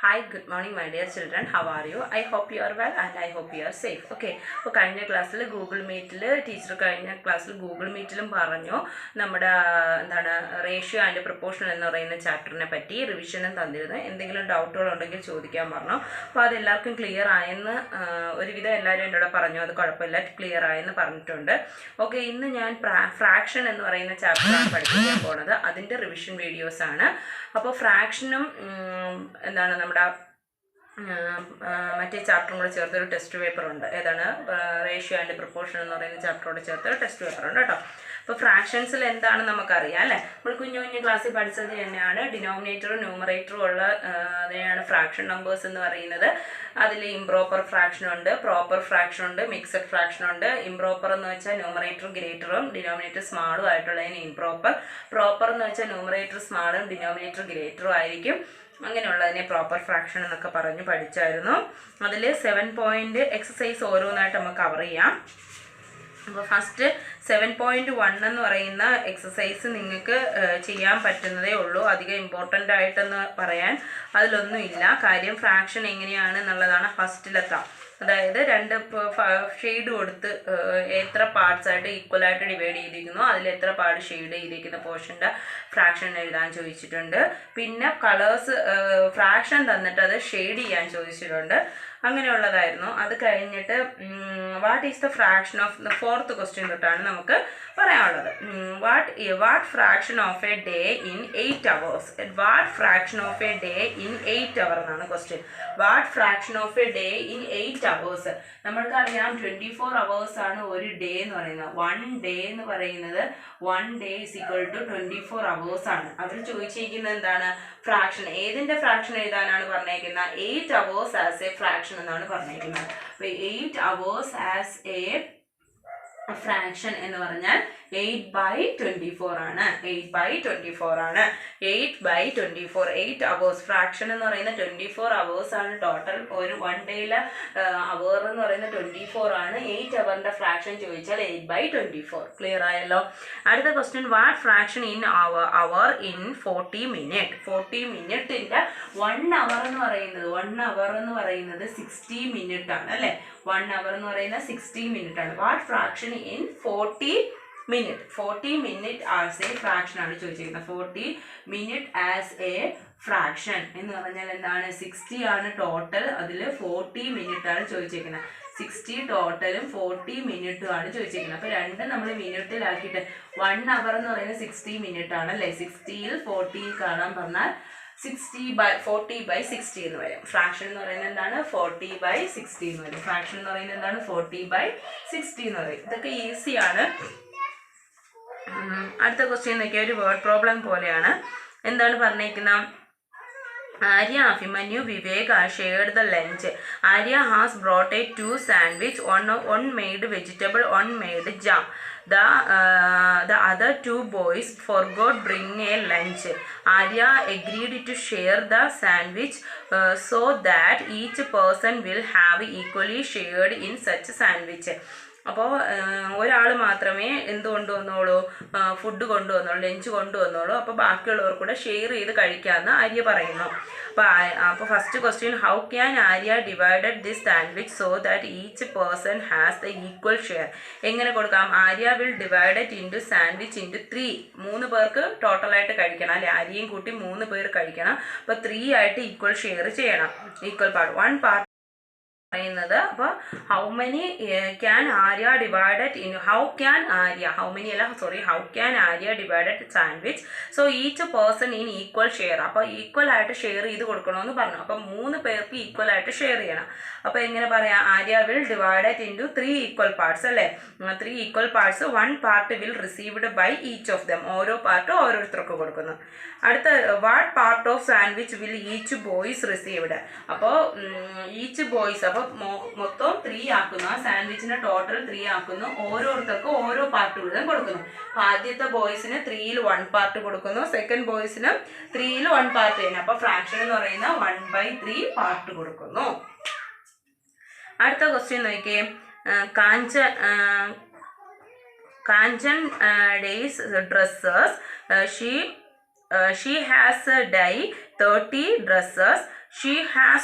Hi, good morning, my dear children. How are you? I hope you are well and I hope you are safe. Okay. അപ്പോൾ കഴിഞ്ഞ ക്ലാസ്സിൽ Google മീറ്റിൽ teacher കഴിഞ്ഞ ക്ലാസ്സിൽ Google മീറ്റിലും പറഞ്ഞു നമ്മുടെ എന്താണ് റേഷ്യോ ആൻഡ് പ്രൊപ്പോർഷൻ എന്ന് പറയുന്ന ചാപ്റ്ററിനെ പറ്റി റിവിഷനും തന്നിരുന്നു. എന്തെങ്കിലും ഡൗട്ടുകൾ ഉണ്ടെങ്കിൽ ചോദിക്കാൻ പറഞ്ഞു. അപ്പോൾ അതെല്ലാവർക്കും ക്ലിയർ ആയെന്ന് ഒരുവിധം എല്ലാവരും എന്നോട് പറഞ്ഞു. അത് കുഴപ്പമില്ല, ക്ലിയർ ആയെന്ന് പറഞ്ഞിട്ടുണ്ട്. ഓക്കെ, ഇന്ന് ഞാൻ ഫ്രാക്ഷൻ എന്ന് പറയുന്ന ചാപ്റ്ററാണ് പഠിപ്പിക്കാൻ പോണത്. അതിൻ്റെ റിവിഷൻ വീഡിയോസാണ്. അപ്പോൾ ഫ്രാക്ഷനും എന്താണ് നമ്മുടെ മറ്റേ ചാപ്റ്ററും കൂടെ ചേർത്തൊരു ടെസ്റ്റ് പേപ്പർ ഉണ്ട്. ഏതാണ് റേഷ്യോ ആൻഡ് പ്രൊപ്പോർഷൻ എന്ന് പറയുന്ന ചാപ്റ്ററോട് ചേർത്തൊരു ടെസ്റ്റ് പേപ്പർ ഉണ്ട് കേട്ടോ. അപ്പോൾ ഫ്രാക്ഷൻസിൽ എന്താണ് നമുക്കറിയാം അല്ലേ. നമ്മൾ കുഞ്ഞു ക്ലാസ്സിൽ പഠിച്ചത് തന്നെയാണ്. ഡിനോമിനേറ്ററും ന്യൂമറേറ്ററും ഉള്ള അതിനെയാണ് ഫ്രാക്ഷൻ നമ്പേഴ്സ് എന്ന് പറയുന്നത്. അതിൽ ഇംപ്രോപ്പർ ഫ്രാക്ഷൻ ഉണ്ട്, പ്രോപ്പർ ഫ്രാക്ഷൻ ഉണ്ട്, മിക്സഡ് ഫ്രാക്ഷൻ ഉണ്ട്. ഇംപ്രോപ്പർ എന്ന് വെച്ചാൽ ന്യൂമറേറ്ററും ഗ്രേറ്ററും ഡിനോമിനേറ്റർ സ്മാളും ആയിട്ടുള്ളതിന് ഇംപ്രോപ്പർ. പ്രോപ്പർ എന്ന് വെച്ചാൽ ന്യൂമറേറ്റർ സ്മാളും ഡിനോമിനേറ്റർ ഗ്രേറ്ററും ആയിരിക്കും. അങ്ങനെയുള്ളതിനെ പ്രോപ്പർ ഫ്രാക്ഷൻ എന്നൊക്കെ പറഞ്ഞ് പഠിച്ചായിരുന്നു. അതിൽ 7 പോയിന്റ് എക്സസൈസ് ഓരോന്നായിട്ട് നമുക്ക് കവർ ചെയ്യാം. അപ്പോൾ ഫസ്റ്റ് 7.1 എന്ന് പറയുന്ന എക്സസൈസ് നിങ്ങൾക്ക് ചെയ്യാൻ പറ്റുന്നതേ ഉള്ളൂ. അധികം ഇമ്പോർട്ടൻ്റ് ആയിട്ടെന്ന് പറയാൻ അതിലൊന്നുമില്ല. കാര്യം ഫ്രാക്ഷൻ എങ്ങനെയാണ് എന്നുള്ളതാണ് ഫസ്റ്റിലെത്താം. അതായത് രണ്ട് ഷെയ്ഡ് കൊടുത്ത് എത്ര പാർട്സ് ആയിട്ട് ഈക്വലായിട്ട് ഡിവൈഡ് ചെയ്തിരിക്കുന്നു, അതിൽ എത്ര പാർട്ട് ഷെയ്ഡ് ചെയ്തിരിക്കുന്ന പോർഷൻ്റെ ഫ്രാക്ഷൻ എഴുതാൻ ചോദിച്ചിട്ടുണ്ട്. പിന്നെ കളേഴ്സ് ഫ്രാക്ഷൻ തന്നിട്ട് അത് ഷെയ്ഡ് ചെയ്യാൻ ചോദിച്ചിട്ടുണ്ട്. അങ്ങനെയുള്ളതായിരുന്നു. അത് കഴിഞ്ഞിട്ട് what is the fraction of the fourth question തൊട്ടാണ് നമുക്ക് പറയാനുള്ളത്. What fraction of A day in 8 hours. What fraction of A day in 8 hours എന്നാണ് question. What fraction of A day in 8 hours. നമ്മൾക്കറിയാം 24 hours ആണ് ഒരു day എന്ന് പറയുന്നത്. 1 day എന്ന് പറയുന്നത് 1 day is equal to 24 hours ആണ്. അവർ ചോദിച്ചിരിക്കുന്നത് എന്താണ്? ഫ്രാക്ഷൻ. ഏതിൻ്റെ ഫ്രാക്ഷൻ എഴുതാനാണ് പറഞ്ഞേക്കുന്നത്? 8 hours ആസ് എ ഫ്രാക്ഷൻ എന്നാണ് പറഞ്ഞേക്കുന്നത്. അപ്പോൾ 8 hours ആസ് എ ഫ്രാക്ഷൻ എന്ന് പറഞ്ഞാൽ 8/24 ആണ്. 8/24 ആണ്. 8/24 8 hours. ഫ്രാക്ഷൻ എന്ന് പറയുന്നത് 24 hours ആണ് ടോട്ടൽ. ഒരു 1 ഡേയിലെ അവർ എന്ന് പറയുന്നത് 24 ആണ്. 8 hourന്റെ ഫ്രാക്ഷൻ ചോദിച്ചാൽ 8/24. ക്ലിയർ ആയല്ലോ. അടുത്ത question, what fraction in hour in 40 minutes. 40 മിനിറ്റിൻ്റെ 1 hour എന്ന് പറയുന്നത് 1 hour എന്ന് പറയുന്നത് 60 minutes ആണ് അല്ലേ. 1 hour എന്ന് പറയുന്നത് 60 minutes ആണ്. What fraction in 40 minutes. 40 minutes as A fraction ആണ് ചോദിച്ചിരിക്കുന്നത്. 40 minutes ആസ് എ ഫ്രാക്ഷൻ എന്ന് പറഞ്ഞാൽ എന്താണ്? 60 ആണ് ടോട്ടൽ, അതിൽ 40 minutes ആണ് ചോദിച്ചിരിക്കുന്നത്. 60 ടോട്ടലും 40 minutes ആണ് ചോദിച്ചിരിക്കുന്നത്. അപ്പോൾ രണ്ടും നമ്മൾ മിനിറ്റിലാക്കിയിട്ട് 1 hour എന്ന് പറയുന്നത് 60 minutes ആണ് അല്ലേ. 60ൽ 40 കാണാൻ പറഞ്ഞാൽ 40/60 എന്ന് വരും. ഫ്രാക്ഷൻ എന്ന് പറയുന്നത് എന്താണ്? 40/60 എന്ന് വരും. ഫ്രാക്ഷൻ എന്ന് പറയുന്നത് എന്താണ്? 40/60 എന്ന് പറയും. ഇതൊക്കെ ഈസിയാണ്. അടുത്ത ക്വസ്റ്റ്യൻ നോക്കിയാൽ ഒരു വേർഡ് പ്രോബ്ലം പോലെയാണ്. എന്താണ് പറഞ്ഞേക്കുന്നത്? Arya, Abhimanyu, Vivek are shared the lunch. Arya has brought a 2 sandwich, one made vegetable, one made jam. The other 2 boys forgot bring a lunch. Arya agreed to share the sandwich so that each person will have equally shared in such sandwich. അപ്പോൾ ഒരാൾ മാത്രമേ എന്ത് കൊണ്ടുവന്നോളൂ? Food കൊണ്ടുവന്നോളൂ, lunch കൊണ്ടുവന്നോളൂ. അപ്പോൾ ബാക്കിയുള്ളവർ കൂടെ share ചെയ്ത് കഴിക്കാമെന്ന് ആര്യ പറയുന്നു. അപ്പോൾ first question, how can Arya divided this sandwich so that each person has the equal share. എങ്ങനെ കൊടുക്കാം? Arya will divide it into sandwich into 3. 3 പേർക്ക് ടോട്ടലായിട്ട് കഴിക്കണം അല്ലെ. ആര്യയും കൂട്ടി 3 പേർ കഴിക്കണം. അപ്പോൾ 3 ആയിട്ട് ഈക്വൽ ഷെയർ ചെയ്യണം. ഈക്വൽ പാർട്ട് 1 പാർട്ട് പറയുന്നത്. അപ്പോൾ how many can Arya divided in how can Arya divided sandwich so each person in equal share. അപ്പോൾ ഈക്വൽ ആയിട്ട് ഷെയർ ചെയ്ത് കൊടുക്കണമെന്ന് പറഞ്ഞു. അപ്പോൾ 3 പേർക്ക് ഈക്വൽ ആയിട്ട് ഷെയർ ചെയ്യണം. അപ്പോൾ എങ്ങനെ പറയാം? ആര്യ will divided into 3 equal parts അല്ലേ. 3 equal parts. 1 part will received by each of them. ഓരോ പാർട്ടും ഓരോരുത്തർക്ക് കൊടുക്കുന്നു. അടുത്ത, what part of sandwich will each boys received. അപ്പോൾ ഈച്ച് ബോയ്സ്, അപ്പോൾ മൊത്തം 3 ആക്കുന്നു. ആ സാൻഡ്വിച്ചിന്റെ ടോട്ടൽ 3 ആക്കുന്നു. ഓരോരുത്തർക്കും ഓരോ പാർട്ട് വീതം കൊടുക്കുന്നു. അപ്പോൾ ആദ്യത്തെ ബോയ്സിന് 3ൽ 1 പാർട്ട് കൊടുക്കുന്നു. സെക്കൻഡ് ബോയ്സിന് 3ൽ 1 പാർട്ട് ചെയ്യുന്നു. അപ്പോൾ ഫ്രാക്ഷൻ എന്ന് പറയുന്ന 1/3 പാർട്ട് കൊടുക്കുന്നു. അടുത്ത ക്വസ്റ്റ്യൻ നോക്കിയേ. Kanchan days dresses. She has dye 30 dresses. She has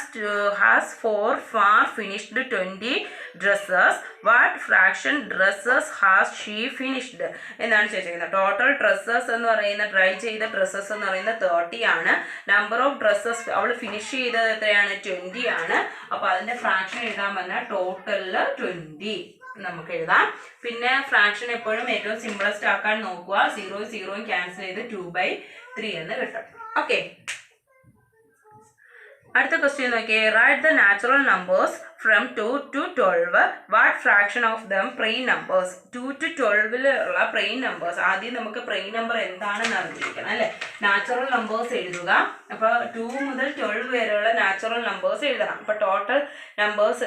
4 far finished 20 dresses. What fraction dresses has she finished? എന്നാണ് ചോദിച്ചിരിക്കുന്നത്. ടോട്ടൽ ഡ്രസ്സസ് എന്ന് പറയുന്ന ട്രൈ ചെയ്ത ഡ്രസ്സസ് എന്ന് പറയുന്നത് 30 ആണ്. നമ്പർ ഓഫ് ഡ്രസ്സസ് അവൾ ഫിനിഷ് ചെയ്തത് എത്രയാണ്? 20 ആണ്. അപ്പോൾ അതിൻ്റെ ഫ്രാക്ഷൻ എഴുതാൻ പറഞ്ഞാൽ ടോട്ടലിൽ 20 നമുക്ക് എഴുതാം. പിന്നെ ഫ്രാക്ഷൻ എപ്പോഴും ഏറ്റവും സിമ്പിളസ്റ്റ് ആക്കാൻ നോക്കുക. 0 ക്യാൻസൽ ചെയ്ത് 2/3 എന്ന് കിട്ടും. ഓക്കെ, അടുത്ത ക്വസ്റ്റ്യൻ നോക്കിയേ. Write the natural numbers from 2 to 12. What fraction of them prime numbers? 2 to 12 ഉള്ള പ്രൈം നമ്പേഴ്സ്. ആദ്യം നമുക്ക് പ്രൈം നമ്പർ എന്താണെന്ന് അറിഞ്ഞിരിക്കണം അല്ലേ? നാച്ചുറൽ നമ്പേഴ്സ് എഴുതുക. അപ്പോൾ 2 മുതൽ 12 വരെയുള്ള നാച്ചുറൽ നമ്പേഴ്സ് എഴുതണം. അപ്പോൾ ടോട്ടൽ നമ്പേഴ്സ്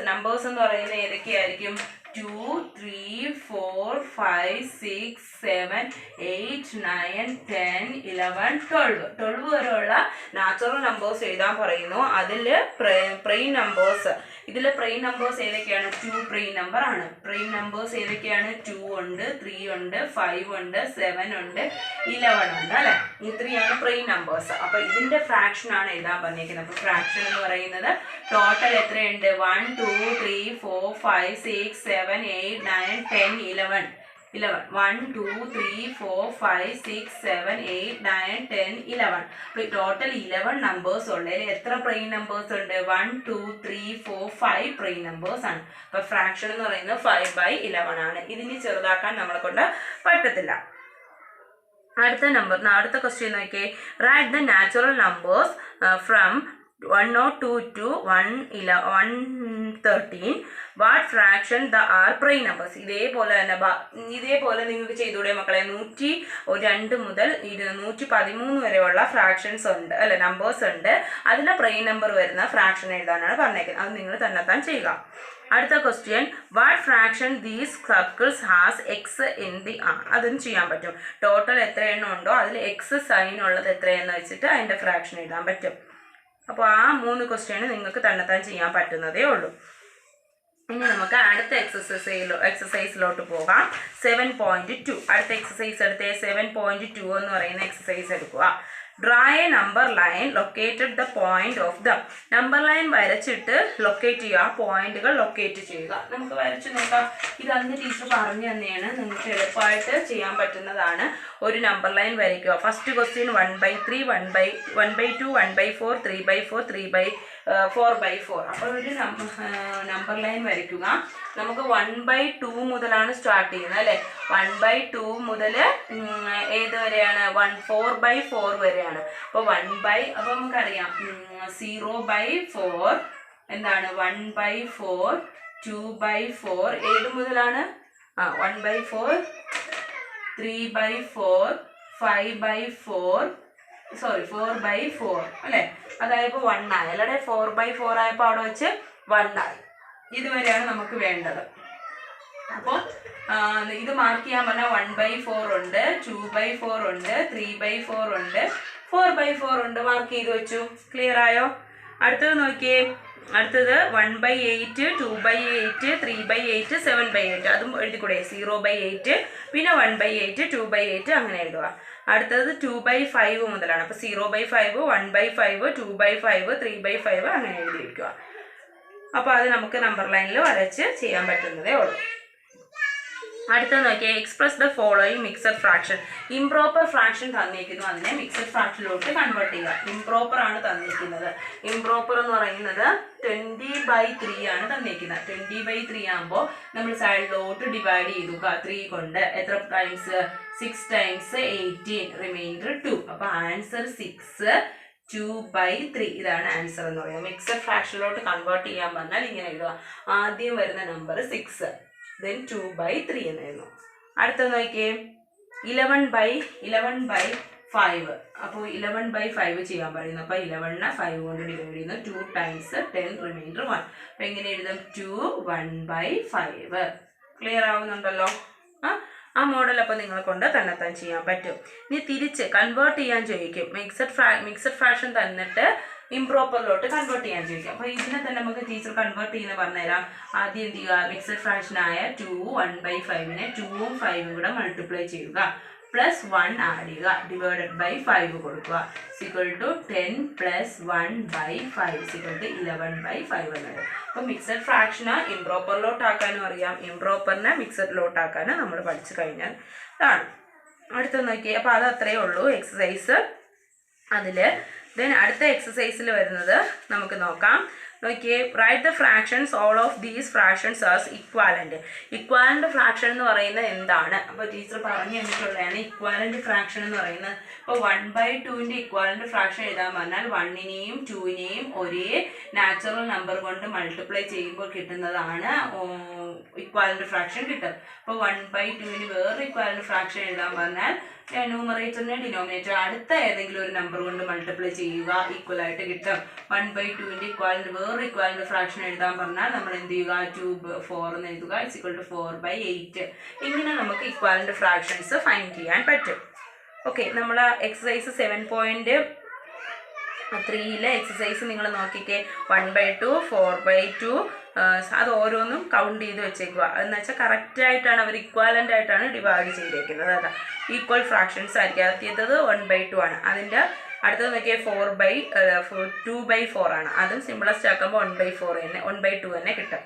എന്ന് പറയുന്നത് ഏതൊക്കെയായിരിക്കും? 2, 3, 4, 5, 6, 7, 8, 9, 10, 11, 12 വരെയുള്ള നാച്ചുറൽ നമ്പേഴ്സ് എഴുതാൻ പറയുന്നു. അതിൽ പ്രൈം നമ്പേഴ്സ്, ഇതിൽ പ്രൈം നമ്പേഴ്സ് ഏതൊക്കെയാണ്? 2 പ്രൈം നമ്പർ ആണ്. പ്രൈം നമ്പേഴ്സ് ഏതൊക്കെയാണ്? 2 ഉണ്ട്, 3 ഉണ്ട്, 5 ഉണ്ട്, 7 ഉണ്ട്, 11 ഉണ്ട് അല്ലേ? ഇത്രയാണ് പ്രൈം നമ്പേഴ്സ്. അപ്പോൾ ഇതിൻ്റെ ഫ്രാക്ഷൻ ആണ് എഴുതാൻ പറഞ്ഞിരിക്കുന്നത്. അപ്പോൾ ഫ്രാക്ഷൻ എന്ന് പറയുന്നത് ടോട്ടൽ എത്രയുണ്ട്? 1, 2, 3, 4, 5, 6, 7, 8, 9, 10, 11. 1, 2, 3, 4, 5, 6, 7, 8, 9, 10, 11. അപ്പോൾ ടോട്ടൽ 11 നമ്പേഴ്സ് ഉള്ളതിൽ എത്ര പ്രൈം നമ്പേഴ്സ് ഉണ്ട്? 1, 2, 3, 4, 5 പ്രൈം നമ്പേഴ്സ് ആണ്. അപ്പോൾ ഫ്രാക്ഷൻ എന്ന് പറയുന്നത് 5/11 ആണ്. ഇതിന് ചെറുതാക്കാൻ നമ്മളെ കൊണ്ട് പറ്റത്തില്ല. അടുത്ത ക്വസ്റ്റ്യൻ നോക്കിയേ. Write the natural numbers from 102 to 113. What fraction the are prime numbers? ഇതേപോലെ നിങ്ങൾക്ക് ചെയ്തുകൂടെ മക്കളെ? 102 മുതൽ 113 വരെയുള്ള ഫ്രാക്ഷൻസ് ഉണ്ട് അല്ലെ, നമ്പേഴ്സ് ഉണ്ട്. അതിലെ പ്രൈം നമ്പർ വരുന്ന ഫ്രാക്ഷൻ എഴുതാനാണ് പറഞ്ഞേക്കുന്നത്. അത് നിങ്ങൾ തന്നെത്താൻ ചെയ്യുക. അടുത്ത question. What fraction these circles has X in the are? അതും ചെയ്യാൻ പറ്റും. ടോട്ടൽ എത്ര എണ്ണം ഉണ്ടോ അതിൽ എക്സ് സൈൻ ഉള്ളത് എത്രയെന്ന് വെച്ചിട്ട് അതിൻ്റെ ഫ്രാക്ഷൻ എഴുതാൻ പറ്റും. അപ്പോൾ ആ 3 ക്വസ്റ്റ്യന് നിങ്ങൾക്ക് തന്നെത്താൻ ചെയ്യാൻ പറ്റുന്നതേ ഉള്ളൂ. ഇനി നമുക്ക് അടുത്ത എക്സസൈസിലോട്ട് പോകാം. 7.2. അടുത്ത എക്സസൈസ് എടുത്തേ. 7.2 എന്ന് പറയുന്ന എക്സസൈസ് എടുക്കുക. Draw a number line located the point of the. Number line വരച്ചിട്ട് ലൊക്കേറ്റ് ചെയ്യുക. ആ പോയിന്റുകൾ ലൊക്കേറ്റ് ചെയ്യുക. നമുക്ക് വരച്ച് നോക്കാം. ഇത് അന്ന് ടീച്ചർ പറഞ്ഞു തന്നെയാണ്. നിങ്ങൾക്ക് എളുപ്പമായിട്ട് ചെയ്യാൻ പറ്റുന്നതാണ്. ഒരു നമ്പർ ലൈൻ വരയ്ക്കുക. First question 1/3, 1/2, 1/4, 3/4, 4/4. അപ്പോൾ ഒരു നമ്പർ ലൈൻ വരയ്ക്കുക. നമുക്ക് 1/2 മുതലാണ് സ്റ്റാർട്ട് ചെയ്യുന്നത് അല്ലേ? 1/2 മുതൽ ഏത് വരെയാണ്? 4/4 വരെയാണ്. അപ്പോൾ അപ്പോൾ നമുക്കറിയാം 0/4 എന്താണ്? 1/4, 2/4 ഏത് മുതലാണ്? 1/4, 3/4, 5/4, 4/4 അല്ലേ? അതായപ്പോൾ 1 ആയി അല്ലേ? 4/4 ആയപ്പോൾ അവിടെ വെച്ച് 1 ആയി. ഇതുവരെയാണ് നമുക്ക് വേണ്ടത്. അപ്പോൾ ഇത് മാർക്ക് ചെയ്യാൻ പറഞ്ഞാൽ 1/4 ഉണ്ട്, 2/4 ഉണ്ട്, 3/4 ഉണ്ട്, 4/4 ഉണ്ട്. മാർക്ക് ചെയ്ത് വെച്ചു. ക്ലിയർ ആയോ? അടുത്തത് നോക്കിയേ. അടുത്തത് 1/8, 2/8, 3/8, 7/8. അതും എഴുതിക്കൂടെ? 0/8, പിന്നെ 1/8, 2/8 അങ്ങനെ എഴുതുക. അടുത്തത് 2/5 മുതലാണ്. അപ്പോൾ 0/5, 1/5, 2/5, 3/5 അങ്ങനെ എഴുതി വയ്ക്കുക. അപ്പോൾ അത് നമുക്ക് നമ്പർ ലൈനിൽ വരച്ച് ചെയ്യാൻ പറ്റുന്നതേ ഉള്ളൂ. അടുത്തത് നോക്കിയാൽ express the following mixed fraction. Improper fraction തന്നിരിക്കുന്നു, അതിനെ മിക്സഡ് ഫ്രാക്ഷനിലോട്ട് കൺവേർട്ട് ചെയ്യുക. ഇംപ്രോപ്പർ ആണ് തന്നിരിക്കുന്നത്. ഇംപ്രോപ്പർ എന്ന് പറയുന്നത് 20/3 ആണ് തന്നിരിക്കുന്നത്. 20/3 ആകുമ്പോൾ നമ്മൾ സൈഡിലോട്ട് ഡിവൈഡ് ചെയ്തു 3 കൊണ്ട്. എത്ര ടൈംസ്? 6 times 18, reminder 2. അപ്പോൾ ആൻസർ 6, 2/3. ഇതാണ് ആൻസർ എന്ന് പറയുന്നത്. മിക്സഡ് ഫ്രാക്ഷനിലോട്ട് കൺവേർട്ട് ചെയ്യാൻ പറഞ്ഞാൽ ഇങ്ങനെ എഴുതുക. ആദ്യം വരുന്ന നമ്പർ 6, then 2/3 എന്നായിരുന്നു. അടുത്തത് നോക്കിയേ 11/5. അപ്പോൾ 11/5 ചെയ്യാൻ പറയുന്നു. അപ്പോൾ 11 5 കൊണ്ട് ഡിവൈഡ് ചെയ്യുന്നു. 2 times 10, റിമൈൻഡർ 1. അപ്പോൾ എങ്ങനെ എഴുതും? 2 1/5. ക്ലിയർ ആവുന്നുണ്ടല്ലോ? ആ മോഡൽ അപ്പോൾ നിങ്ങളെ കൊണ്ട് തന്നെത്താൻ ചെയ്യാൻ പറ്റും. ഇനി തിരിച്ച് കൺവേർട്ട് ചെയ്യാൻ ചോദിക്കും. മിക്സഡ് ഫ്രാക്ഷൻ തന്നിട്ട് ഇംപ്രോപ്പറിലോട്ട് കൺവേർട്ട് ചെയ്യാൻ ചോദിക്കും. അപ്പോൾ ഇതിനെ തന്നെ നമുക്ക് ടീച്ചർ കൺവേർട്ട് ചെയ്യുന്ന പറഞ്ഞുതരാം. ആദ്യം എന്ത് ചെയ്യുക? മിക്സഡ് ഫ്രാക്ഷനായ 2 1/5നെ 2ഉം 5ഉം കൂടെ മൾട്ടിപ്ലൈ ചെയ്യുക. പ്ലസ് 1 ആഡ് ചെയ്യുക, ഡിവൈഡഡ് ബൈ 5 കൊടുക്കുക, is equal to 10 plus 1 by 5 is equal to 11/5 എന്നത്. അപ്പോൾ മിക്സഡ് ഫ്രാക്ഷന് ഇംപ്രോപ്പറിലോട്ടാക്കാനും അറിയാം, ഇംപ്രോപ്പറിനെ മിക്സഡിലോട്ടാക്കാനും നമ്മൾ പഠിച്ചു കഴിഞ്ഞാൽ ആണ്. അടുത്ത നോക്കി. അപ്പോൾ അത് അത്രയേ ഉള്ളൂ എക്സസൈസ് അതിൽ. ദെൻ അടുത്ത എക്സസൈസിൽ വരുന്നത് നമുക്ക് നോക്കാം. നോക്കിയേ, write the fractions all of these fractions as equivalent. Equivalent fraction എന്ന് പറയുന്നത് എന്താണ്? അപ്പോൾ ടീച്ചർ പറഞ്ഞു തന്നിട്ടുള്ളതാണ് ഇക്വാലൻ്റ് ഫ്രാക്ഷൻ എന്ന് പറയുന്നത്. ഇപ്പോൾ 1/2ൻ്റെ ഇക്വാലൻ്റ് ഫ്രാക്ഷൻ എഴുതാൻ പറഞ്ഞാൽ 1നെയും 2നെയും ഒരേ നാച്ചുറൽ നമ്പർ കൊണ്ട് മൾട്ടിപ്ലൈ ചെയ്യുമ്പോൾ കിട്ടുന്നതാണ് ഇക്വാലൻ്റ് ഫ്രാക്ഷൻ കിട്ടും. അപ്പോൾ 1/2ന് വേറെ ഇക്വാലൻ്റ് ഫ്രാക്ഷൻ എഴുതാൻ പറഞ്ഞാൽ ന്യൂമറേറ്ററിനെ ഡിനോമിനേറ്റർ അടുത്ത ഏതെങ്കിലും ഒരു നമ്പർ കൊണ്ട് മൾട്ടിപ്ലൈ ചെയ്യുക, ഈക്വൽ ആയിട്ട് കിട്ടും. 1/2ൻ്റെ ഇക്വാലൻ്റ് വേറെ ഇക്വാലൻ്റ് ഫ്രാക്ഷൻ എഴുതാൻ പറഞ്ഞാൽ നമ്മൾ എന്ത് ചെയ്യുക, 2/4 എന്ന് എഴുതുക, ഇസ് ഈക്വൽ ടു 4/8. ഇങ്ങനെ നമുക്ക് ഇക്വാലൻ്റ് ഫ്രാക്ഷൻസ് ഫൈൻഡ് ചെയ്യാൻ പറ്റും. ഓക്കെ, നമ്മൾ എക്സസൈസ് 7.3 എക്സസൈസ് നിങ്ങൾ നോക്കിക്കേ. 1/2, 4/2 അത് ഓരോന്നും കൗണ്ട് ചെയ്ത് വെച്ചേക്കുക. എന്ന് വെച്ചാൽ കറക്റ്റായിട്ടാണ് അവർ ഇക്വാലൻ്റ് ആയിട്ടാണ് ഡിവൈഡ് ചെയ്തേക്കുന്നത്. അതാ ഈക്വൽ ഫ്രാക്ഷൻസ് ആയിരിക്കും. ആദ്യത്തേത് 1/2 ആണ്. അതിൻ്റെ അടുത്തത് നോക്കിയാൽ 2/4 ആണ്. അതും സിമ്പിളസ്റ്റ് ആക്കുമ്പോൾ 1/2 തന്നെ കിട്ടും.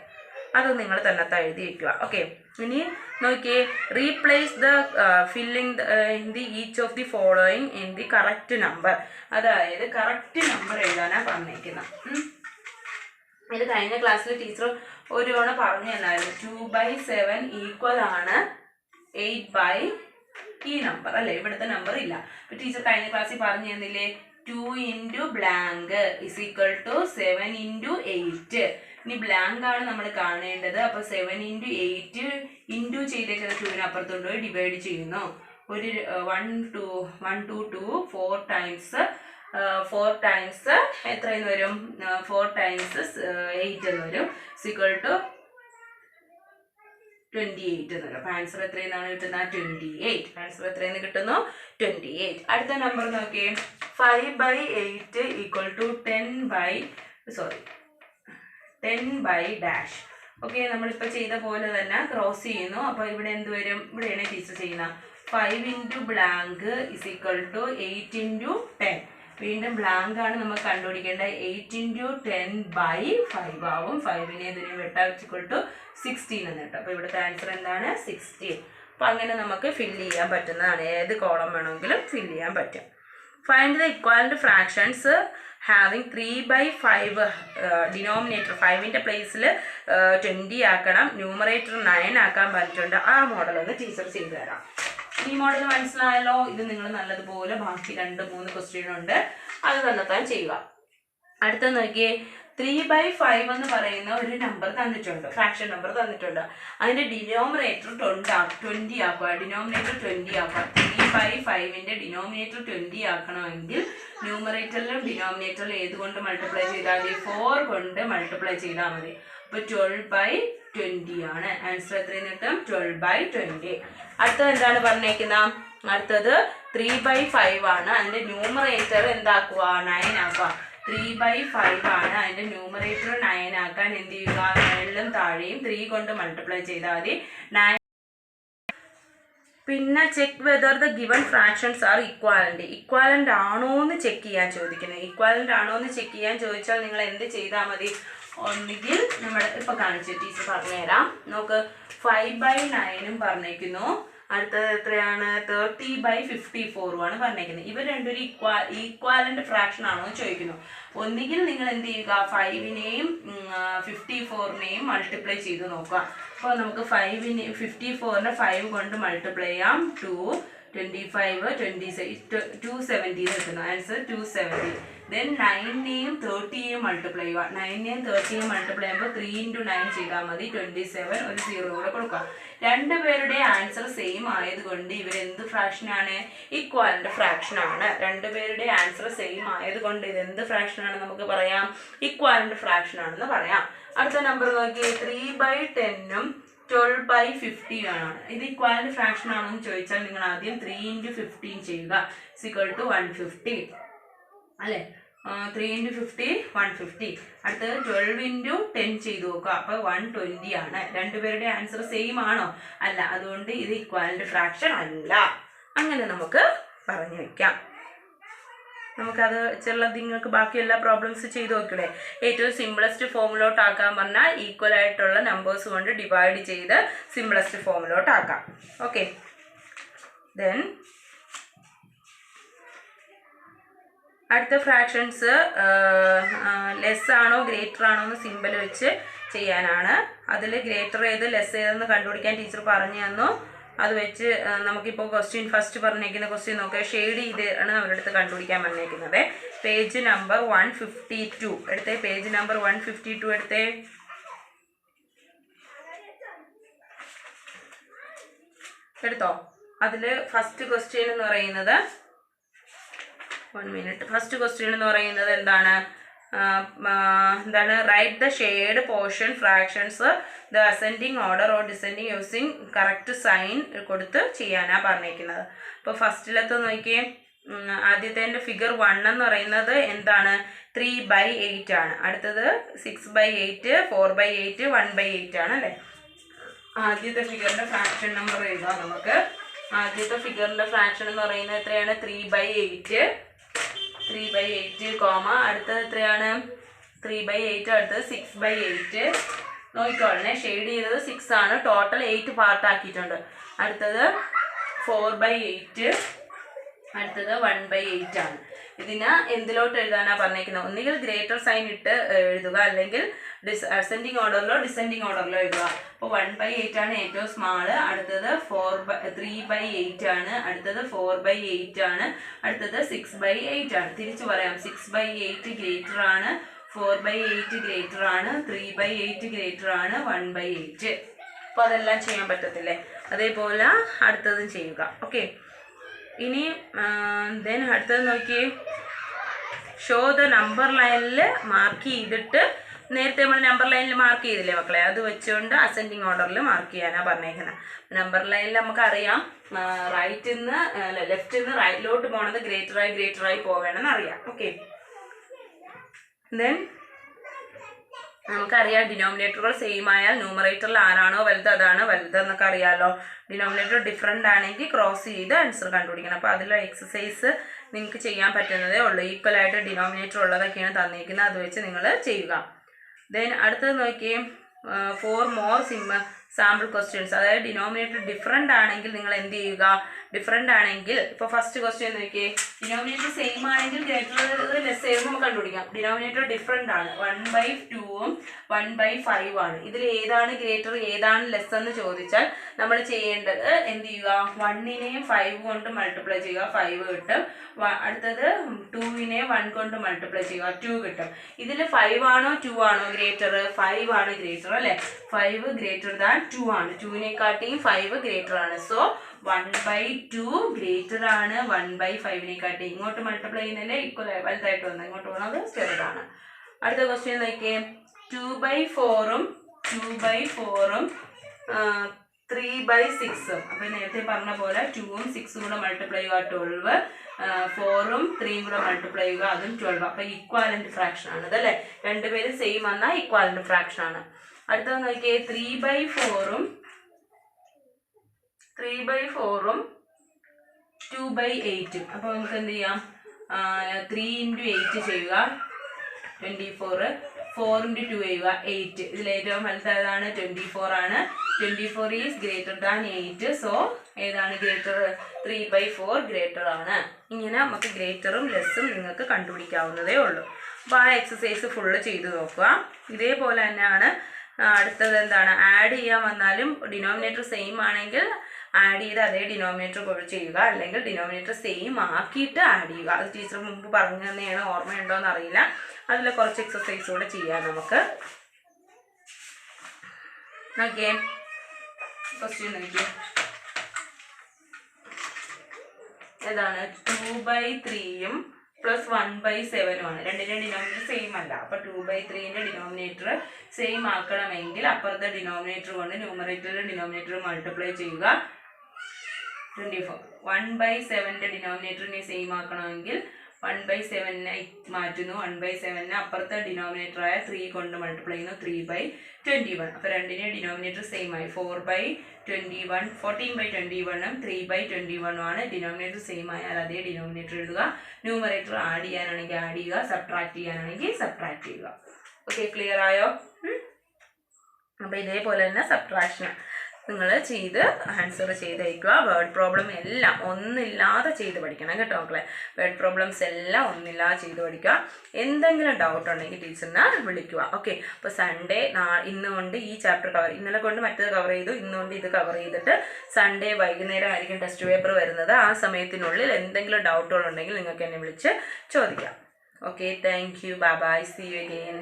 അത് നിങ്ങൾ തന്നെ എഴുതി വയ്ക്കുക. ഓക്കെ, ഇനി നോക്കിയേ, replace the filling in the each of the following in the correct number. അതായത് കറക്റ്റ് നമ്പർ എഴുതാനാണ് പറഞ്ഞേക്കുന്നത്. ഇത് കഴിഞ്ഞ ക്ലാസ്സിൽ ടീച്ചർ ഒരു തവണ പറഞ്ഞു തന്നായിരുന്നു. 2/7 ഈക്വൽ ആണ് 8 ഈ നമ്പർ അല്ലേ, ഇവിടുത്തെ നമ്പർ ഇല്ല. അപ്പൊ ടീച്ചർ കഴിഞ്ഞ ക്ലാസ്സിൽ പറഞ്ഞു തന്നില്ലേ, 2 × blank ഇസ് ഈക്വൽ ടു 7 × 8. ഇനി ബ്ലാങ്ക് ആണ് നമ്മൾ കാണേണ്ടത്. അപ്പൊ 7 × 8 ഇൻറ്റു ചെയ്തേക്കുന്ന 2ന് അപ്പുറത്തോട്ട് പോയി ഡിവൈഡ് ചെയ്യുന്നു. ഒരു 1 2 2 4 ടൈംസ് എത്രയെന്ന് വരും, 4 ടൈംസ് 8 എന്ന് വരും, സിക്വൽ ടു 28 എന്ന് വരും. അപ്പൊ ആൻസർ എത്രയെന്നാണ് കിട്ടുന്നത്, 28. ആൻസർ എത്രയെന്ന് കിട്ടുന്നു, 28. അടുത്ത നമ്പർ നോക്കിയേ, 5/8 ഈക്വൽ ടു 10/-. ഓക്കെ, നമ്മളിപ്പോൾ ചെയ്ത പോലെ തന്നെ ക്രോസ് ചെയ്യുന്നു. അപ്പോൾ ഇവിടെ എന്ത് വരും, ഇവിടെയാണ് ടീച്ചർ ചെയ്യുന്നത്. 5 × blank ഇസ് ഈക്വൽ ടു 8 × 10. വീണ്ടും ബ്ലാങ്ക് ആണ് നമ്മൾ കണ്ടുപിടിക്കേണ്ടത്. 8 × 10/5 ആവും. 5നെ ഇതിനെ വെട്ടാ ഈക്വൽ ടു 16 എന്ന് കിട്ടും. അപ്പോൾ ഇവിടുത്തെ ആൻസർ എന്താണ്, 16. അപ്പോൾ അങ്ങനെ നമുക്ക് ഫില്ല് ചെയ്യാൻ പറ്റുന്നതാണ്. ഏത് കോളം വേണമെങ്കിലും ഫില്ല് ചെയ്യാൻ പറ്റും. Find the equivalent fractions having 3/5 denominator 5ൻ്റെ പ്ലേസിൽ 20 ആക്കണം, ന്യൂമറേറ്റർ 9 ആക്കാൻ പറഞ്ഞിട്ടുണ്ട്. ആ മോഡൽ ഒന്ന് ടീച്ചർ ചെയ്തു തരാം. ഈ മോഡൽ മനസ്സിലായല്ലോ. ഇത് നിങ്ങൾ നല്ലതുപോലെ ബാക്കി 2-3 ക്വസ്റ്റ്യൻ ഉണ്ട്, അത് തന്നെത്താൻ ചെയ്യുക. അടുത്ത നോക്കിയേ, 3/5 എന്ന് പറയുന്ന ഒരു നമ്പർ തന്നിട്ടുണ്ട്, ഫ്രാക്ഷൻ നമ്പർ തന്നിട്ടുണ്ട്. അതിൻ്റെ ഡിനോമിനേറ്റർ 20 ആക്കുക. ഡിനോമിനേറ്റർ 20 ആക്കുക. 3/5ൻ്റെ ഡിനോമിനേറ്റർ 20 ആക്കണമെങ്കിൽ ന്യൂമറേറ്ററിലും ഡിനോമിനേറ്ററിലും ഏതുകൊണ്ട് മൾട്ടിപ്ലൈ ചെയ്താൽ മതി, 4 കൊണ്ട് മൾട്ടിപ്ലൈ ചെയ്താൽ മതി. അപ്പോൾ 12/20 ആണ്. ആൻസർ എത്രയും കിട്ടും, 12/20. അടുത്തത് എന്താണ് പറഞ്ഞേക്കുന്നത്, അടുത്തത് 3/5 ആണ്. അതിൻ്റെ ന്യൂമറേറ്റർ എന്താക്കുക, 9 ആക്കുക. 3/5 ആണ്. അതിൻ്റെ ന്യൂമറേറ്റർ 9 ആക്കാൻ എന്ത് ചെയ്യുക, മേളിലും താഴെയും 3 കൊണ്ട് മൾട്ടിപ്ലൈ ചെയ്താൽ മതി. 9. പിന്നെ check whether the given fractions are equivalent. Equivalent ആണോ എന്ന് ചെക്ക് ചെയ്യാൻ ചോദിക്കുന്നത്. ഇക്വാലൻ്റ് ആണോ എന്ന് ചെക്ക് ചെയ്യാൻ ചോദിച്ചാൽ നിങ്ങൾ എന്ത് ചെയ്താൽ മതി, ഒന്നുകിൽ നമ്മൾ ഇപ്പോൾ കാണിച്ചു ടീച്ചർ പറഞ്ഞുതരാം. നമുക്ക് 5/9 പറഞ്ഞേക്കുന്നു. അടുത്തത് എത്രയാണ്, 30/54 ആണ് പറഞ്ഞേക്കുന്നത്. ഇവർ രണ്ടൊരു ഈക്വാലൻ്റ് ഫ്രാക്ഷൻ ആണോ എന്ന് ചോദിക്കുന്നു. ഒന്നുകിൽ നിങ്ങൾ എന്ത് ചെയ്യുക, 5നെയും 54നെയും മൾട്ടിപ്ലൈ ചെയ്ത് നോക്കുക. അപ്പോൾ നമുക്ക് 54നെ 5 കൊണ്ട് മൾട്ടിപ്ലൈ ചെയ്യാം. 25 270 കിട്ടുന്നു. ആൻസർ 270. ദെൻ 9നെയും 30യെയും മൾട്ടിപ്ലൈ ചെയ്യുക. 9നെയും 30യെയും മൾട്ടിപ്ലൈ ചെയ്യുമ്പോൾ 3 × 9 ചെയ്താൽ മതി. 27, ഒരു 0 കൂടെ കൊടുക്കുക. രണ്ടുപേരുടെ ആൻസർ സെയിം ആയതുകൊണ്ട് ഇവരെന്ത് ഫ്രാക്ഷനാണ്, ഇക്വാലൻ്റ് ഫ്രാക്ഷനാണ്. രണ്ടുപേരുടെ ആൻസർ സെയിം ആയതുകൊണ്ട് ഇതെന്ത് ഫ്രാക്ഷനാണ് നമുക്ക് പറയാം, ഇക്വാലൻ്റ് ഫ്രാക്ഷനാണെന്ന് പറയാം. അടുത്ത നമ്പർ നോക്കി, 3/10 12/50 ആണ്. ഇത് ഇക്വാലൻ്റ് ഫ്രാക്ഷൻ ആണോ എന്ന് ചോദിച്ചാൽ നിങ്ങൾ ആദ്യം 3 × 15 ചെയ്യുക, = 150 അല്ലേ. 3 × 50 150. അടുത്തത് 12 × 10 ചെയ്ത് നോക്കുക. അപ്പോൾ 120 ആണ്. രണ്ടുപേരുടെ ആൻസർ സെയിം ആണോ, അല്ല. അതുകൊണ്ട് ഇത് ഇക്വാലൻ്റ് ഫ്രാക്ഷൻ അല്ല. അങ്ങനെ നമുക്ക് പറഞ്ഞു വയ്ക്കാം. നമുക്കത് നിങ്ങൾക്ക് ബാക്കി എല്ലാ പ്രോബ്ലംസ് ചെയ്ത് നോക്കില്ലേ. ഏറ്റവും സിമ്പിളസ്റ്റ് ഫോമിലോട്ടാക്കാൻ പറഞ്ഞാൽ ഈക്വൽ ആയിട്ടുള്ള നമ്പേഴ്സ് കൊണ്ട് ഡിവൈഡ് ചെയ്ത് സിമ്പിളസ്റ്റ് ഫോമിലോട്ടാക്കാം. ഓക്കെ, ദെൻ അടുത്ത ഫ്രാക്ഷൻസ് ലെസ് ആണോ ഗ്രേറ്റർ ആണോ എന്ന് സിമ്പിൾ വെച്ച് ചെയ്യാനാണ്. അതിൽ ഗ്രേറ്റർ ഏത് ലെസ് ഏതെന്ന് കണ്ടുപിടിക്കാൻ ടീച്ചർ പറഞ്ഞു തന്നു. അത് വെച്ച് നമുക്കിപ്പോൾ ഫസ്റ്റ് പറഞ്ഞേക്കുന്ന ക്വസ്റ്റ്യൻ നോക്കുക. ഷെയ്ഡ് ചെയ്ത് ആണ് നമ്മുടെ അടുത്ത് കണ്ടുപിടിക്കാൻ പറഞ്ഞേക്കുന്നത്. പേജ് നമ്പർ 152 എടുത്തേ. പേജ് നമ്പർ 152 എടുത്തേ. എടുത്തോ? അതിൽ ഫസ്റ്റ് ക്വസ്റ്റ്യൻ എന്ന് പറയുന്നത് 1 മിനിറ്റ്. ഫസ്റ്റ് ക്വസ്റ്റ്യൻ എന്ന് പറയുന്നത് എന്താണ്? Write the shade portion fractions the ascending order or descending using correct sign കൊടുത്ത് ചെയ്യാനാണ് പറഞ്ഞേക്കുന്നത്. അപ്പോൾ ഫസ്റ്റിലത്തെ നോക്കിയേ, ആദ്യത്തെ ഫിഗർ 1 എന്ന് പറയുന്നത് എന്താണ്? 3/8 ആണ്. അടുത്തത് 6/8, 4/8, 1/8 ആണ് അല്ലേ. ആദ്യത്തെ ഫിഗറിന്റെ ഫ്രാക്ഷൻ നമ്പർ എഴുതാം നമുക്ക്. ആദ്യത്തെ ഫിഗറിന്റെ ഫ്രാക്ഷൻ എന്ന് പറയുന്നത് എത്രയാണ്? 3/8, അടുത്തത് എത്രയാണ്? 3/8, അടുത്തത് 6/8. നോക്കിക്കോളണേ, ഷെയ്ഡ് ചെയ്തത് 6 ആണ്. ടോട്ടൽ 8 പാർട്ട് ആക്കിയിട്ടുണ്ട്. അടുത്തത് 4/8, അടുത്തത് 1/8 ആണ്. ഇതിന് എന്തിലോട്ട് എഴുതാനാണ് പറഞ്ഞേക്കുന്നത്? ഒന്നുകിൽ ഗ്രേറ്റർ സൈൻ ഇട്ട് എഴുതുക, അല്ലെങ്കിൽ അസെൻഡിങ് ഓർഡറിലോ ഡിസെൻഡിങ് ഓർഡറിലോ എഴുതുക. അപ്പോൾ 1/8 ആണ് ഏറ്റവും സ്മാള്. അടുത്തത് 3/8 ആണ്. അടുത്തത് 4/8 ആണ്. അടുത്തത് 6/8 ആണ്. തിരിച്ചു പറയാം, 6/8 ഗ്രേറ്റർ ആണ്, 4/8 ഗ്രേറ്റർ ആണ്, 3/8 ഗ്രേറ്റർ ആണ്, 1/8. അപ്പോൾ അതെല്ലാം ചെയ്യാൻ പറ്റത്തില്ലേ? അതേപോലെ അടുത്തതും ചെയ്യുക. ഓക്കെ, ഇനി ദെൻ അടുത്തത് നോക്കിയേ. ഷോ ദ നമ്പർ ലൈനിൽ മാർക്ക് ചെയ്തിട്ട്, നേരത്തെ നമ്മൾ നമ്പർ ലൈനിൽ മാർക്ക് ചെയ്തില്ലേ മക്കളെ, അത് വെച്ചുകൊണ്ട് അസെൻഡിങ് ഓർഡറിൽ മാർക്ക് ചെയ്യാനാണ് പറഞ്ഞേക്കുന്നത്. നമ്പർ ലൈനിൽ നമുക്കറിയാം ലെഫ്റ്റിൽ നിന്ന് റൈറ്റിലോട്ട് പോകണത് ഗ്രേറ്ററായി പോവേണമെന്ന് അറിയാം. ഓക്കെ, ദെൻ നമുക്കറിയാം ഡിനോമിനേറ്ററുകൾ സെയിം ആയാൽ ന്യൂമറേറ്ററിൽ ആരാണോ വലുത് അതാണ് വലുത് എന്നൊക്കെ അറിയാമല്ലോ. ഡിനോമിനേറ്റർ ഡിഫറെൻ്റ് ആണെങ്കിൽ ക്രോസ് ചെയ്ത് ആൻസർ കണ്ടുപിടിക്കണം. അപ്പോൾ അതിലുള്ള എക്സസൈസ് നിങ്ങൾക്ക് ചെയ്യാൻ പറ്റുന്നതേ ഉള്ളൂ. ഈക്വൽ ആയിട്ട് ഡിനോമിനേറ്റർ ഉള്ളതൊക്കെയാണ് തന്നിരിക്കുന്നത്, അത് വെച്ച് നിങ്ങൾ ചെയ്യുക. ദെൻ അടുത്തത് നോക്കിയേ, 4 മോർ സാമ്പിൾ ക്വസ്റ്റ്യൻസ്. അതായത് ഡിനോമിനേറ്റർ ഡിഫറെൻ്റ് ആണെങ്കിൽ നിങ്ങൾ എന്ത് ചെയ്യുക? ഡിഫറെൻ്റ് ആണെങ്കിൽ ഇപ്പോൾ ഫസ്റ്റ് ക്വസ്റ്റ്യൻ നോക്കിയേ, ഡിനോമിനേറ്റർ സെയിം ആണെങ്കിൽ ഗ്രേറ്റർ ലെസ് ഏത് നമുക്ക് കണ്ടുപിടിക്കാം. ഡിനോമിനേറ്റർ ഡിഫറെൻ്റ് ആണ്, 1/2ഉം 1/5 ആണ്. ഇതിൽ ഏതാണ് ഗ്രേറ്റർ ഏതാണ് ലെസ് എന്ന് ചോദിച്ചാൽ നമ്മൾ ചെയ്യേണ്ടത് എന്ത് ചെയ്യുക? 1നെയും 5 കൊണ്ട് മൾട്ടിപ്ലൈ ചെയ്യുക, 5 കിട്ടും. അടുത്തത് 2നെ 1 കൊണ്ട് മൾട്ടിപ്ലൈ ചെയ്യുക, 2 കിട്ടും. ഇതിൽ 5 ആണോ 2 ആണോ ഗ്രേറ്റർ? 5 ആണ് ഗ്രേറ്റർ അല്ലേ. 5 ഗ്രേറ്റർ ദാൻ 2 ആണ്. 2നെക്കാട്ടിയും 5 ഗ്രേറ്റർ ആണ്. സോ 1/2 ഗ്രേറ്റർ ആണ് 1/5നെക്കാട്ടി. ഇങ്ങോട്ട് മൾട്ടിപ്ലൈ ചെയ്യുന്നതിലെ ഈക്വൽ വലുതായിട്ട് വന്നത്, ഇങ്ങോട്ട് പോകുന്നത് ചെറുതാണ്. അടുത്ത ക്വസ്റ്റ്യൻ നോക്കിയേ, 2/4ഉം 3/6. അപ്പോൾ നേരത്തെ പറഞ്ഞ പോലെ 2ഉം 6ഉം കൂടെ മൾട്ടിപ്ലൈ ചെയ്യുക 12, 4ഉം 3ഉം കൂടെ മൾട്ടിപ്ലൈ ചെയ്യുക അതും 12. അപ്പോൾ ഈക്വാലന്റ് ഫ്രാക്ഷൻ ആണ് ഇതല്ലേ. രണ്ടുപേരും സെയിം വന്നാൽ ഈക്വാലന്റ് ഫ്രാക്ഷൻ ആണ്. അടുത്തത് നോക്കിയേ, 3/4ഉം 2/8. അപ്പോൾ നമുക്ക് എന്ത് ചെയ്യാം? 3 × 8 ചെയ്യുക, 24. 4 × 2 ചെയ്യുക, 8. ഇതിൽ ഏറ്റവും വലുതാണ് 24 ആണ്. 24 ഈസ് ഗ്രേറ്റർ ദാൻ 8. സോ ഏതാണ് ഗ്രേറ്റർ? 3/4 ഗ്രേറ്റർ ആണ്. ഇങ്ങനെ നമുക്ക് ഗ്രേറ്ററും ലെസ്സും നിങ്ങൾക്ക് കണ്ടുപിടിക്കാവുന്നതേ ഉള്ളൂ. അപ്പോൾ ആ എക്സസൈസ് ഫുള്ള് ചെയ്ത് നോക്കുക. ഇതേപോലെ തന്നെയാണ് അടുത്തത്. എന്താണ്? ആഡ് ചെയ്യാൻ വന്നാലും ഡിനോമിനേറ്റർ സെയിം ആണെങ്കിൽ ആഡ് ചെയ്ത് അതേ ഡിനോമിനേറ്റർ ചെയ്യുക, അല്ലെങ്കിൽ ഡിനോമിനേറ്റർ സെയിം ആക്കിയിട്ട് ആഡ് ചെയ്യുക. അത് ടീച്ചർ മുമ്പ് പറഞ്ഞു തന്നെയാണ്, ഓർമ്മയുണ്ടോ എന്ന് അറിയില്ല. അതിൽ കുറച്ച് എക്സസൈസ് കൂടെ ചെയ്യാം നമുക്ക്. നോക്കിയേ, ക്വസ്റ്റ്യൻ നോക്കിയേ, ഏതാണ്? 2/3ഉം +1/7 ആണ്. രണ്ടിൻ്റെ ഡിനോമിനേറ്റർ സെയിം അല്ല. അപ്പോൾ 2/3ൻ്റെ ഡിനോമിനേറ്റർ സെയിം ആക്കണമെങ്കിൽ അപ്പുറത്തെ ഡിനോമിനേറ്റർ കൊണ്ട് ന്യൂമറേറ്ററിലെ ഡിനോമിനേറ്റർ മൾട്ടിപ്ലൈ ചെയ്യുക, 24. 1/7ൻ്റെ ഡിനോമിനേറ്ററിനെ സെയിം ആക്കണമെങ്കിൽ 1/7 മാറ്റുന്നു. 1/7 അപ്പുറത്തെ ഡിനോമിനേറ്ററായ 3 കൊണ്ട് മൾട്ടിപ്ലൈ ചെയ്യുന്നു. 3/21. അപ്പോൾ രണ്ടിനെ ഡിനോമിനേറ്റർ സെയിം ആയി. 4/21 14/21 3/21 ആണ്. ഡിനോമിനേറ്റർ സെയിം ആയാൽ അതേ ഡിനോമിനേറ്റർ എഴുതുക. ന്യൂമറേറ്റർ ആഡ് ചെയ്യാനാണെങ്കിൽ ആഡ് ചെയ്യുക, സബ്ട്രാക്ട് ചെയ്യാനാണെങ്കിൽ സബ്ട്രാക്ട് ചെയ്യുക. ഓക്കെ, ക്ലിയർ ആയോ? അപ്പോൾ ഇതേപോലെ തന്നെ സബ്ട്രാക്ഷൻ നിങ്ങൾ ചെയ്ത് ആൻസർ ചെയ്തേക്കുക. വേർഡ് പ്രോബ്ലം എല്ലാം ഒന്നില്ലാതെ ചെയ്ത് പഠിക്കണം കേട്ടോ മക്കളെ. വേർഡ് പ്രോബ്ലംസ് എല്ലാം ഒന്നില്ലാതെ ചെയ്ത് പഠിക്കുക. എന്തെങ്കിലും ഡൗട്ട് ഉണ്ടെങ്കിൽ ടീച്ചറിനെ വിളിക്കുക. ഓക്കെ, അപ്പോൾ സൺഡേ ഇന്ന് കൊണ്ട് ഈ ചാപ്റ്റർ കവർ, ഇന്നലെ കൊണ്ട് മറ്റേത് കവർ ചെയ്തു, ഇന്നുകൊണ്ട് ഇത് കവർ ചെയ്തിട്ട് സൺഡേ വൈകുന്നേരം ആയിരിക്കും ടെസ്റ്റ് പേപ്പർ വരുന്നത്. ആ സമയത്തിനുള്ളിൽ എന്തെങ്കിലും ഡൗട്ടുകളുണ്ടെങ്കിൽ നിങ്ങൾക്ക് എന്നെ വിളിച്ച് ചോദിക്കാം. Okay, thank you, bye bye, see you again.